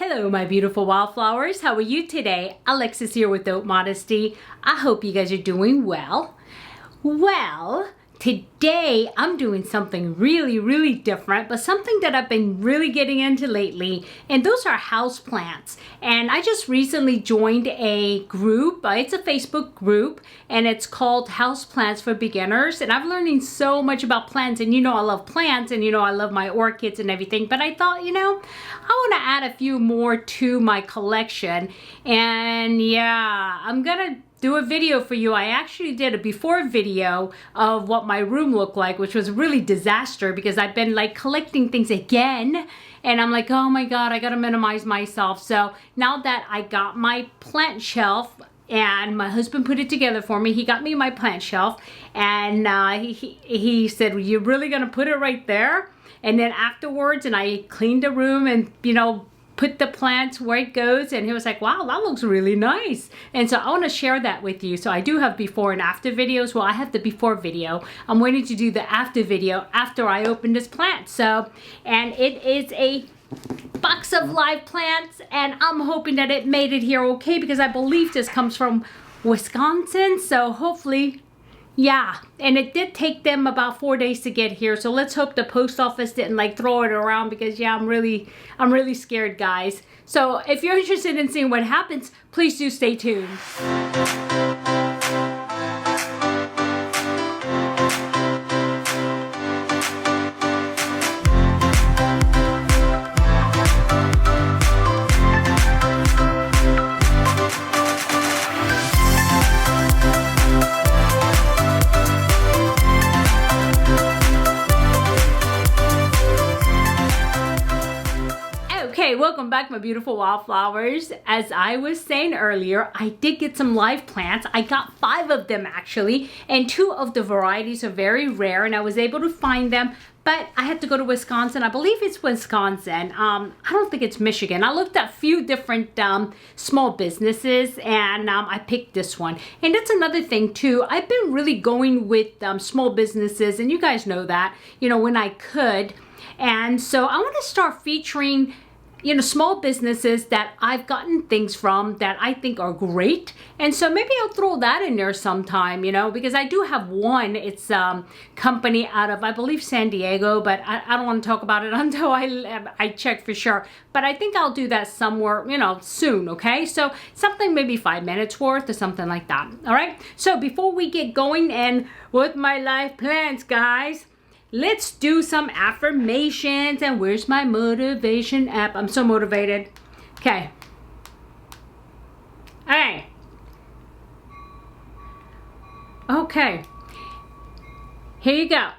Hello, my beautiful wildflowers. How are you today? Alexis here with Modesty. I hope you guys are doing well. Well, today I'm doing something really different, but something that I've been really getting into lately, and those are houseplants. And I just recently joined a group. It's a Facebook group, and it's called Houseplants for Beginners. And I'm learning so much about plants, and you know I love plants, and you know I love my orchids and everything. But I thought, I want to add a few more to my collection. And yeah, I'm gonna do a video for you. I actually did a before video of what my room looked like, which was really disaster because I've been like collecting things again, and I'm like, oh my god, I gotta minimize myself. So now that I got my plant shelf, and my husband put it together for me, he got me my plant shelf, and he said, you're really gonna put it right there? And then afterwards, and I cleaned the room and put the plants where it goes, and he was like, wow, that looks really nice. And so I want to share that with you. So I do have before and after videos. Well, I have the before video. I'm waiting to do the after video after I open this plant. So, and it is a box of live plants, and I'm hoping that it made it here okay because I believe this comes from Wisconsin. So hopefully, yeah, and it did take them about 4 days to get here. So let's hope the post office didn't like throw it around because yeah, I'm really scared, guys. So if you're interested in seeing what happens, please do stay tuned. Okay, welcome back, my beautiful wildflowers. As I was saying earlier, I did get some live plants. I got 5 of them actually, and 2 of the varieties are very rare, and I was able to find them, but I had to go to Wisconsin. I believe it's Wisconsin. I don't think it's Michigan. I looked at a few different small businesses, and I picked this one. And that's another thing too. I've been really going with small businesses, and you guys know that, when I could. And so I want to start featuring small businesses that I've gotten things from that I think are great. And so maybe I'll throw that in there sometime, because I do have one. It's company out of, I believe, San Diego, but I don't want to talk about it until I check for sure. But I think I'll do that somewhere, soon, okay? So something maybe 5 minutes worth or something like that, all right? So before we get going and with my live plants, guys, let's do some affirmations. And where's my motivation app? I'm so motivated. Okay. All right. Okay. Here you go.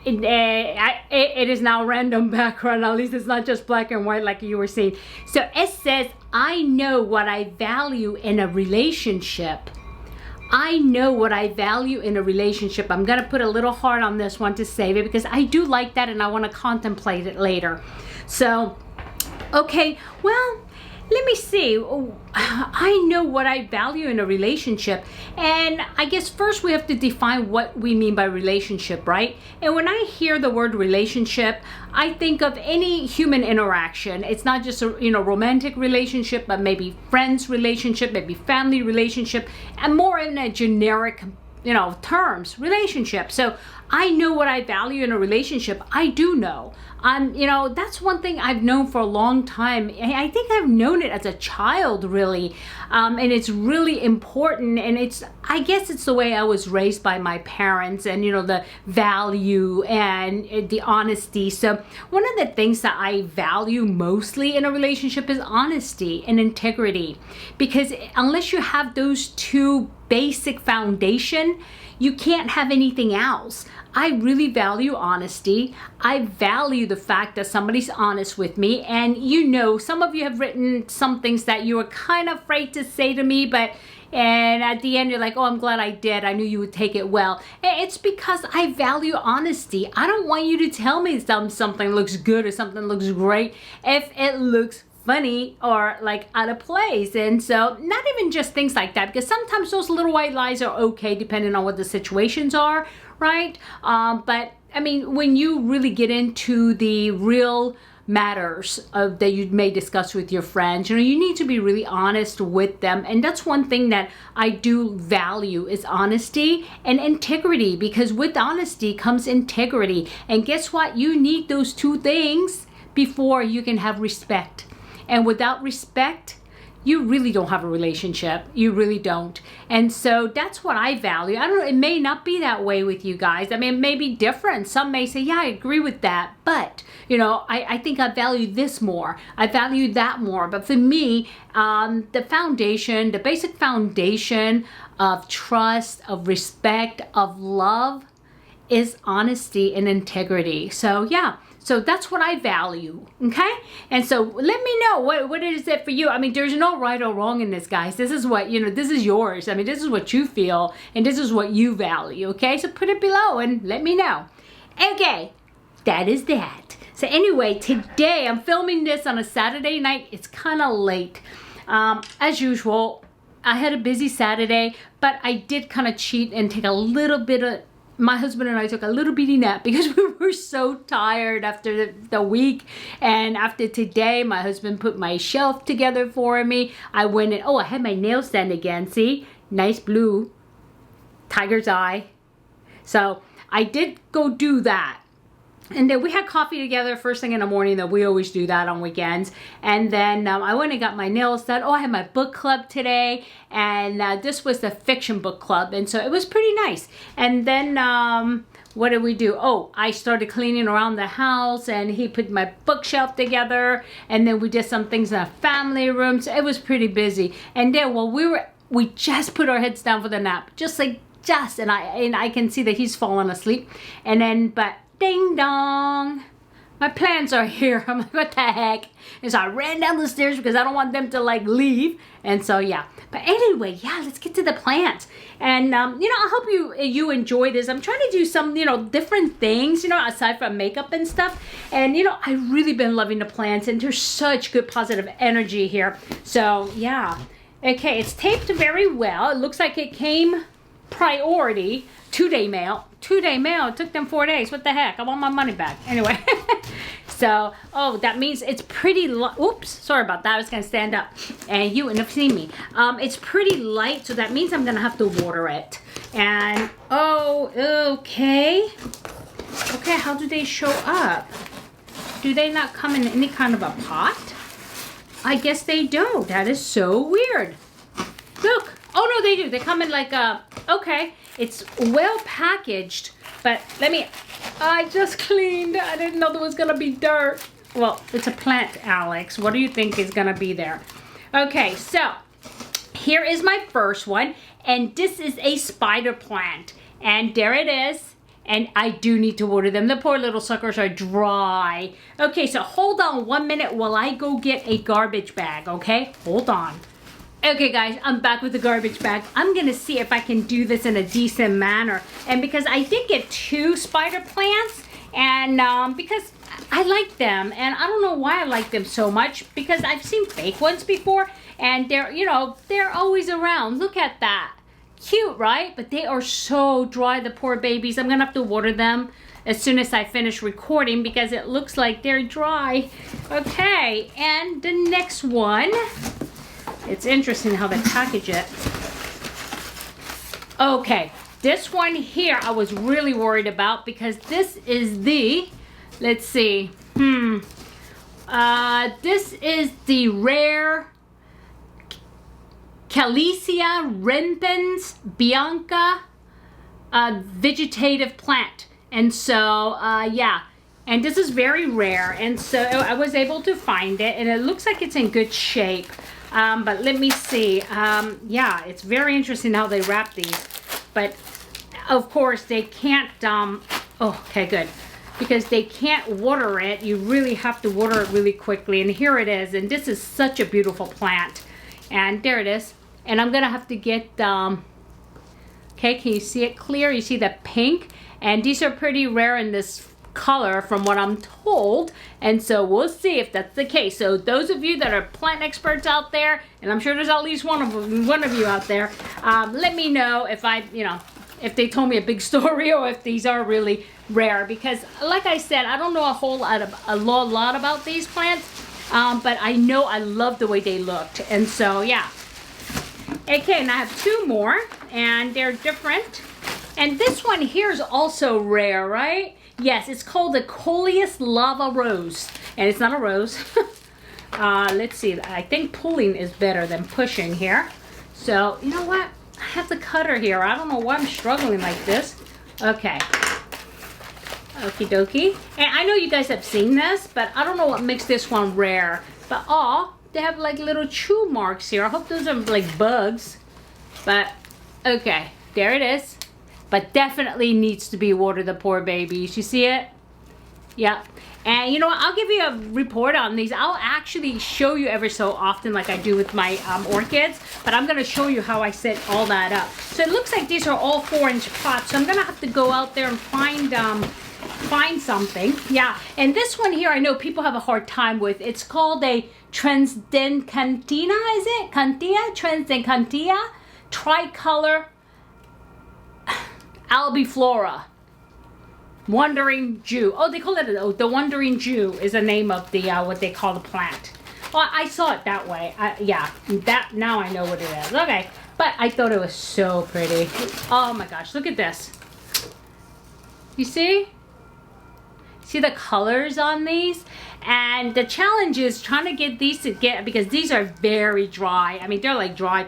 It is now random background. At least it's not just black and white like you were seeing. So it says, I know what I value in a relationship. I know what I value in a relationship. I'm going to put a little heart on this one to save it because I do like that and I want to contemplate it later. So, okay, well, let me see. I know what I value in a relationship. And I guess first we have to define what we mean by relationship, right? And when I hear the word relationship, I think of any human interaction. It's not just a romantic relationship, but maybe friends relationship, maybe family relationship, and more in a generic terms, relationship. So I know what I value in a relationship. I do know. That's one thing I've known for a long time. I think I've known it as a child, really. And it's really important. And I guess it's the way I was raised by my parents, and, the value and the honesty. So one of the things that I value mostly in a relationship is honesty and integrity. Because unless you have those 2 basic foundation, you can't have anything else. I really value honesty. I value the fact that somebody's honest with me. And some of you have written some things that you were kind of afraid to say to me, and at the end you're like, oh, I'm glad I did. I knew you would take it well. It's because I value honesty. I don't want you to tell me something looks good or something looks great if it looks funny or like out of place. And so not even just things like that, because sometimes those little white lies are okay depending on what the situations are, right? But I mean, when you really get into the real matters that you may discuss with your friends. You know, you need to be really honest with them. And that's one thing that I do value is honesty and integrity, because with honesty comes integrity. And guess what? You need those two things before you can have respect. And without respect, you really don't have a relationship. You really don't. And so that's what I value. I don't know, it may not be that way with you guys. I mean, it may be different. Some may say, yeah, I agree with that. But, you know, I think I value this more. I value that more. But for me, the foundation, the basic foundation of trust, of respect, of love is honesty and integrity. So yeah. So that's what I value, okay? And so let me know, what is it for you? I mean, there's no right or wrong in this, guys. This is what, you know, this is yours. I mean, this is what you feel, and this is what you value, okay? So put it below and let me know. Okay, that is that. So anyway, today I'm filming this on a Saturday night. It's kind of late. As usual, I had a busy Saturday, but I did kind of cheat and take a little bit of, my husband and I took a little bitty nap because we were so tired after the week. And after today, my husband put my shelf together for me. I went and, oh, I had my nails done again. See? Nice blue. Tiger's eye. So I did go do that. And then we had coffee together first thing in the morning. That we always do that on weekends. And then I went and got my nails done. Oh, I had my book club today. And this was the fiction book club. And so it was pretty nice. And then what did we do? Oh, I started cleaning around the house. And he put my bookshelf together. And then we did some things in the family room. So it was pretty busy. And then while we just put our heads down for the nap. And I can see that he's fallen asleep. And then, but ding dong, my plants are here. I'm like, what the heck? And so I ran down the stairs because I don't want them to like leave. And so yeah, but anyway, yeah, let's get to the plants. And you know, I hope you enjoy this. I'm trying to do some, you know, different things, you know, aside from makeup and stuff. And you know, I've really been loving the plants, and there's such good positive energy here. So yeah, okay, it's taped very well. It looks like it came priority. 2-day mail. 2-day mail. It took them 4 days. What the heck? I want my money back. Anyway. So, oh, that means it's pretty light. Oops. Sorry about that. I was going to stand up. And you wouldn't have seen me. It's pretty light. So that means I'm going to have to water it. And, oh, okay. Okay, how do they show up? Do they not come in any kind of a pot? I guess they don't. That is so weird. Look. Oh, no, they do. They come in like a, okay. It's well packaged, but I just cleaned. I didn't know there was going to be dirt. Well, it's a plant, Alex. What do you think is going to be there? Okay, so here is my first one, and this is a spider plant, and there it is. And I do need to water them. The poor little suckers are dry. Okay, so hold on 1 minute while I go get a garbage bag, okay? Hold on. Okay guys, I'm back with the garbage bag. I'm gonna see if I can do this in a decent manner. And because I did get 2 spider plants, and because I like them, and I don't know why I like them so much, because I've seen fake ones before, and they're, you know, they're always around. Look at that. Cute, right? But they are so dry, the poor babies. I'm gonna have to water them as soon as I finish recording, because it looks like they're dry. Okay, and the next one. It's interesting how they package it. Okay, this one here I was really worried about, because this is the, let's see, this is the rare Calesia rampens bianca vegetative plant. And so, yeah. And this is very rare. And so I was able to find it, and it looks like it's in good shape. But let me see. Yeah, it's very interesting how they wrap these. But of course they can't, oh, okay, good. Because they can't water it. You really have to water it really quickly. And here it is. And this is such a beautiful plant. And there it is. And I'm gonna have to get, okay, can you see it clear? You see the pink? And these are pretty rare in this color from what I'm told, and so we'll see if that's the case. So those of you that are plant experts out there, and I'm sure there's at least one of you out there, let me know if if they told me a big story or if these are really rare, because like I said, I don't know a lot about these plants, but I know I love the way they looked. And so yeah. Okay, and I have two more, and they're different. And this one here is also rare, right? Yes, it's called the Coleus Lava Rose, and it's not a rose. Let's see, I think pulling is better than pushing here. So, you know what? I have the cutter here. I don't know why I'm struggling like this. Okay. Okie dokie. And I know you guys have seen this, but I don't know what makes this one rare. But, they have like little chew marks here. I hope those are like bugs. But, okay. There it is. But definitely needs to be watered, the poor babies. You see it? Yep. And you know what? I'll give you a report on these. I'll actually show you every so often like I do with my orchids. But I'm going to show you how I set all that up. So it looks like these are all 4-inch pots. So I'm going to have to go out there and find something. Yeah. And this one here I know people have a hard time with. It's called a Transdencantina, is it? Cantia? Transdencantia? Tricolor Albiflora. Wandering Jew. Oh, they call it the Wandering Jew is the name of the what they call the plant. Well, I saw it that way. Yeah, that now I know what it is. Okay, but I thought it was so pretty. Oh my gosh, look at this. You see? See the colors on these? And the challenge is trying to get these because these are very dry. I mean, they're like dry.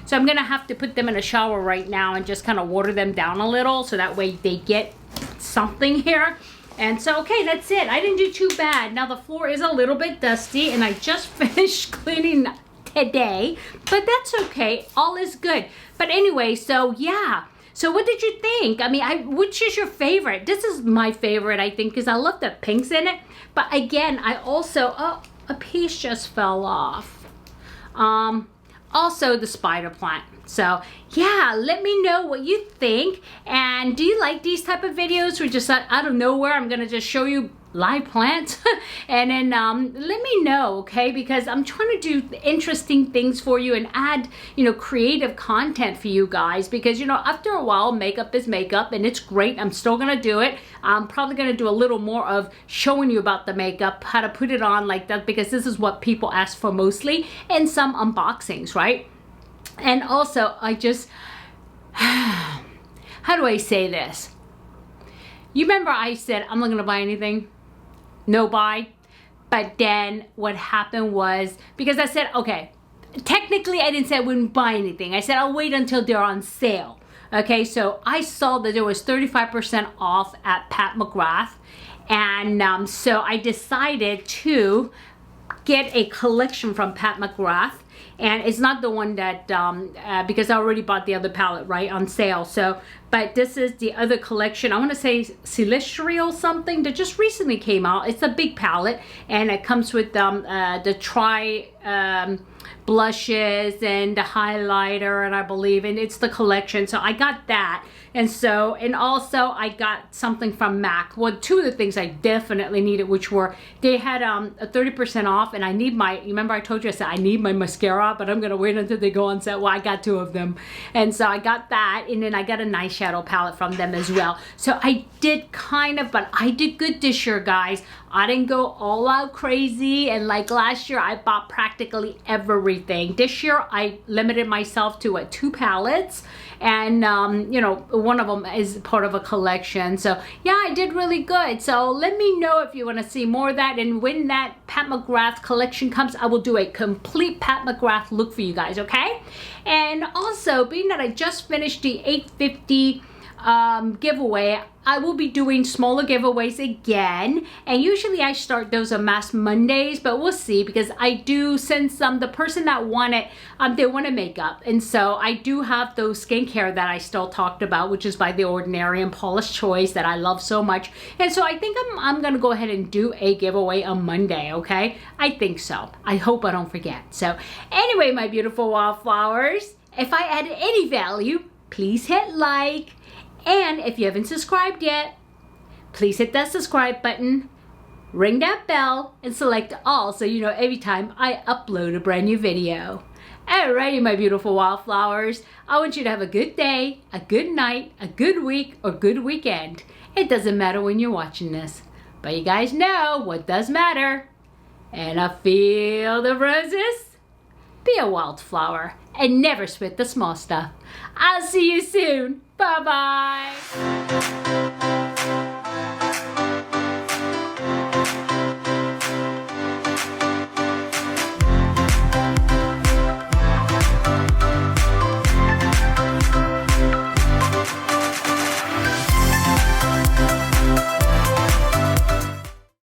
So I'm gonna have to put them in a shower right now and just kind of water them down a little so that way they get something here. And so, okay, that's it. I didn't do too bad. Now the floor is a little bit dusty and I just finished cleaning today, but that's okay. All is good. But anyway, so yeah. So what did you think? I mean, which is your favorite? This is my favorite, I think, because I love the pinks in it. But again, I also, a piece just fell off. Also the spider plant. So yeah, let me know what you think. And do you like these type of videos where just out of nowhere, I'm gonna just show you live plants? And then let me know, okay? Because I'm trying to do interesting things for you and add, you know, creative content for you guys. Because, you know, after a while, makeup is makeup and it's great. I'm still gonna do it. I'm probably gonna do a little more of showing you about the makeup, how to put it on like that, because this is what people ask for mostly, and some unboxings, right? And also, I just, how do I say this? You remember I said, I'm not gonna buy anything? No buy. But then what happened was, because I said, okay, technically I didn't say I wouldn't buy anything. I said I'll wait until they're on sale. Okay, so I saw that there was 35% off at Pat McGrath. And so I decided to get a collection from Pat McGrath. And it's not the one that, because I already bought the other palette, right, on sale. So, but this is the other collection. I want to say Celestial something that just recently came out. It's a big palette, and it comes with the blushes and the highlighter, and I believe, and it's the collection. So I got that. And so, and also I got something from MAC. Well, two of the things I definitely needed, which were, they had a 30% off, and I need my, you remember I told you, I said I need my mascara, but I'm gonna wait until they go on sale. Well, I got two of them. And so I got that, and then I got a nice shadow palette from them as well. So I did kind of, but I did good this year, guys. I didn't go all out crazy, and like last year I bought practically everything. This year I limited myself to 2 palettes, and you know, one of them is part of a collection. So yeah, I did really good. So let me know if you want to see more of that, and when that Pat McGrath collection comes, I will do a complete Pat McGrath look for you guys, okay? And also, being that I just finished the 850 giveaway, I will be doing smaller giveaways again, and usually I start those on Mass Mondays, but we'll see, because I do, since the person that won it, they wanted makeup, and so I do have those skincare that I still talked about, which is by The Ordinary and Paula's Choice, that I love so much. And so I think I'm gonna go ahead and do a giveaway on Monday, okay? I think so. I hope I don't forget. So anyway, my beautiful wildflowers, if I added any value, please hit like. And if you haven't subscribed yet, please hit that subscribe button, ring that bell, and select all so you know every time I upload a brand new video. Alrighty, my beautiful wildflowers. I want you to have a good day, a good night, a good week, or good weekend. It doesn't matter when you're watching this, but you guys know what does matter. In a field of roses, be a wildflower and never sweat the small stuff. I'll see you soon. Bye-bye.